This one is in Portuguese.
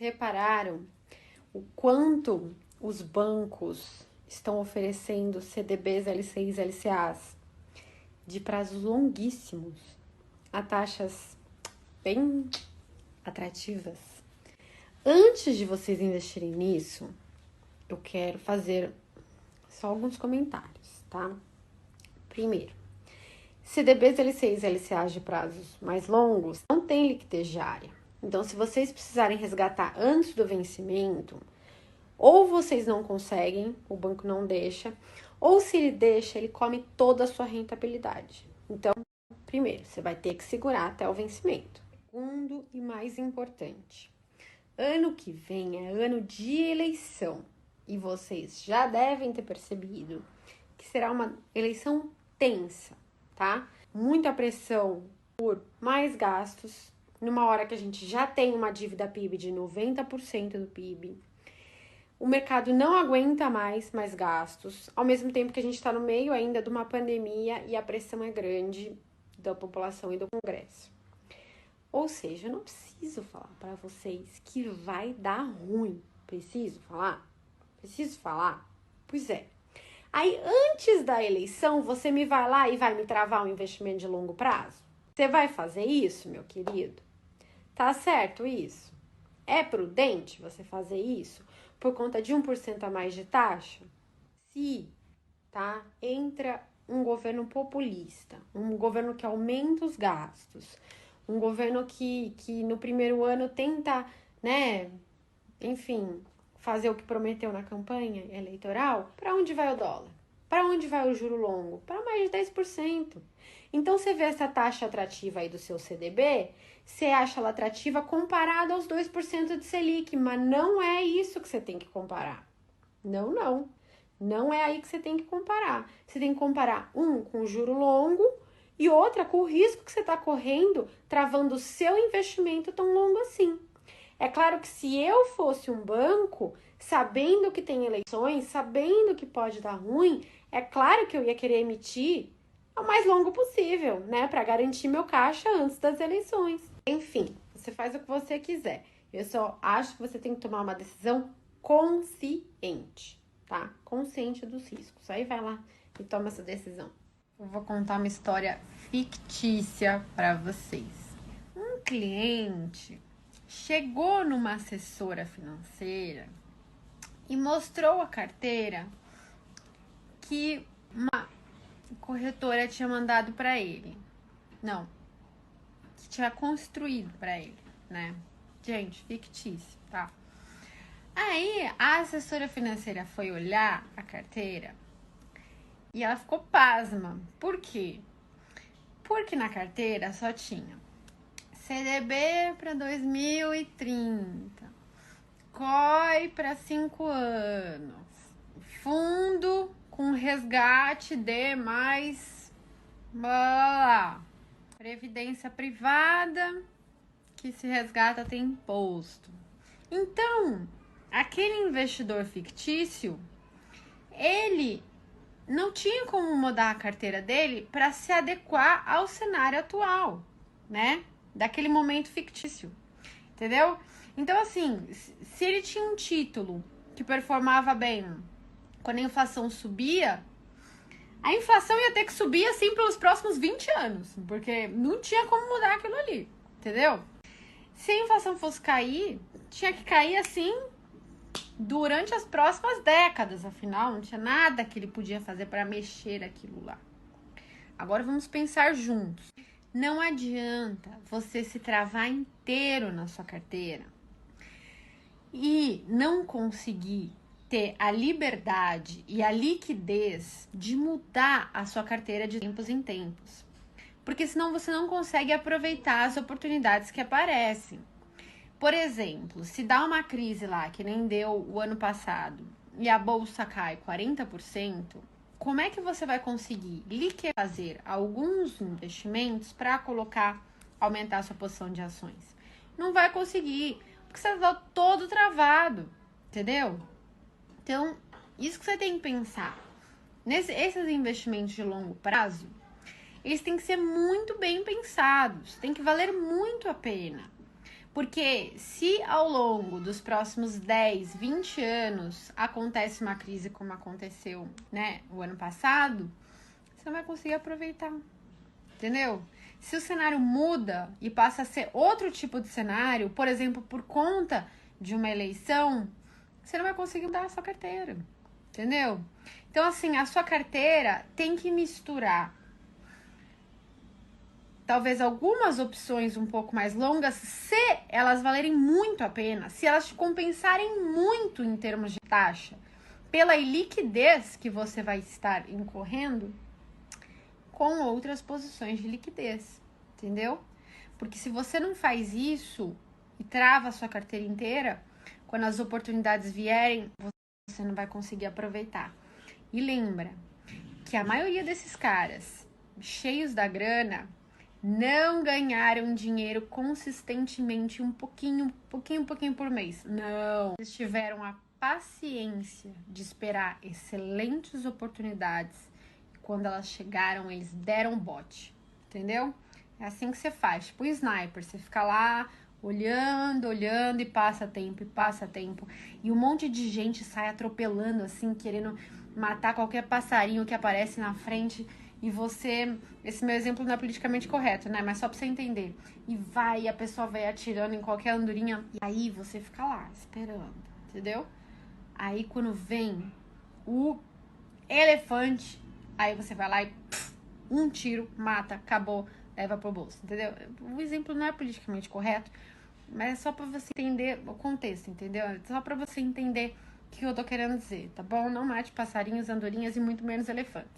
repararam o quanto os bancos estão oferecendo CDBs, LCIs, LCAs de prazos longuíssimos a taxas bem atrativas? Antes de vocês investirem nisso, eu quero fazer só alguns comentários, tá? Primeiro, CDBs, LCIs, LCAs de prazos mais longos não tem liquidez diária. Então, se vocês precisarem resgatar antes do vencimento, ou vocês não conseguem, o banco não deixa, ou se ele deixa, ele come toda a sua rentabilidade. Então, primeiro, você vai ter que segurar até o vencimento. Segundo e mais importante, ano que vem é ano de eleição e vocês já devem ter percebido que será uma eleição tensa, tá? Muita pressão por mais gastos, numa hora que a gente já tem uma dívida PIB de 90% do PIB. O mercado não aguenta mais gastos, ao mesmo tempo que a gente está no meio ainda de uma pandemia e a pressão é grande da população e do Congresso. Ou seja, eu não preciso falar para vocês que vai dar ruim. Preciso falar? Preciso falar? Pois é. Aí, antes da eleição, você me vai lá e vai me travar um investimento de longo prazo? Você vai fazer isso, meu querido? Tá certo isso? É prudente você fazer isso por conta de 1% a mais de taxa? Se, tá? Entra um governo populista, um governo que aumenta os gastos, um governo que no primeiro ano tenta, né, enfim, fazer o que prometeu na campanha eleitoral, para onde vai o dólar? Para onde vai o juro longo? Para mais de 10%. Então, você vê essa taxa atrativa aí do seu CDB, você acha ela atrativa comparada aos 2% de Selic, mas não é isso que você tem que comparar. Não. Não é aí que você tem que comparar. Você tem que comparar um com o juro longo e outra com o risco que você está correndo, travando o seu investimento tão longo assim. É claro que se eu fosse um banco, sabendo que tem eleições, sabendo que pode dar ruim, é claro que eu ia querer emitir o mais longo possível, né? Para garantir meu caixa antes das eleições. Enfim, você faz o que você quiser. Eu só acho que você tem que tomar uma decisão consciente, tá? Consciente dos riscos. Aí vai lá e toma essa decisão. Eu vou contar uma história fictícia para vocês. Um cliente chegou numa assessora financeira e mostrou a carteira que uma corretora tinha mandado para ele. Não, que tinha construído para ele, né? Gente, fictício, tá? Aí a assessora financeira foi olhar a carteira e ela ficou pasma. Por quê? Porque na carteira só tinha CDB para 2030, COI para 5 anos, fundo com resgate de mais previdência privada, que se resgata tem imposto. Então, aquele investidor fictício, ele não tinha como mudar a carteira dele para se adequar ao cenário atual, né? Daquele momento fictício, entendeu? Então, assim, se ele tinha um título que performava bem quando a inflação subia, a inflação ia ter que subir assim pelos próximos 20 anos, porque não tinha como mudar aquilo ali, entendeu? Se a inflação fosse cair, tinha que cair assim durante as próximas décadas, afinal, não tinha nada que ele podia fazer para mexer aquilo lá. Agora vamos pensar juntos. Não adianta você se travar inteiro na sua carteira e não conseguir ter a liberdade e a liquidez de mudar a sua carteira de tempos em tempos. Porque senão você não consegue aproveitar as oportunidades que aparecem. Por exemplo, se dá uma crise lá, que nem deu o ano passado, e a bolsa cai 40%, como é que você vai conseguir fazer alguns investimentos para aumentar a sua posição de ações? Não vai conseguir, porque você está todo travado, entendeu? Então, isso que você tem que pensar. Esses investimentos de longo prazo, eles têm que ser muito bem pensados, tem que valer muito a pena. Porque se ao longo dos próximos 10, 20 anos acontece uma crise como aconteceu, né, o ano passado, você não vai conseguir aproveitar, entendeu? Se o cenário muda e passa a ser outro tipo de cenário, por exemplo, por conta de uma eleição, você não vai conseguir mudar a sua carteira, entendeu? Então, assim, a sua carteira tem que misturar talvez algumas opções um pouco mais longas, se elas valerem muito a pena, se elas te compensarem muito em termos de taxa, pela liquidez que você vai estar incorrendo com outras posições de liquidez, entendeu? Porque se você não faz isso e trava a sua carteira inteira, quando as oportunidades vierem, você não vai conseguir aproveitar. E lembra que a maioria desses caras cheios da grana não ganharam dinheiro consistentemente um pouquinho por mês. Não. Eles tiveram a paciência de esperar excelentes oportunidades. E quando elas chegaram, eles deram bote. Entendeu? É assim que você faz. Tipo o sniper. Você fica lá olhando e passa tempo. E um monte de gente sai atropelando assim, querendo matar qualquer passarinho que aparece na frente. E você, esse meu exemplo não é politicamente correto, né? Mas só pra você entender. E a pessoa vai atirando em qualquer andorinha. E aí você fica lá, esperando, entendeu? Aí quando vem o elefante, aí você vai lá e um tiro, mata, acabou, leva pro bolso, entendeu? O exemplo não é politicamente correto, mas é só pra você entender o contexto, entendeu? É só pra você entender o que eu tô querendo dizer, tá bom? Não mate passarinhos, andorinhas e muito menos elefantes.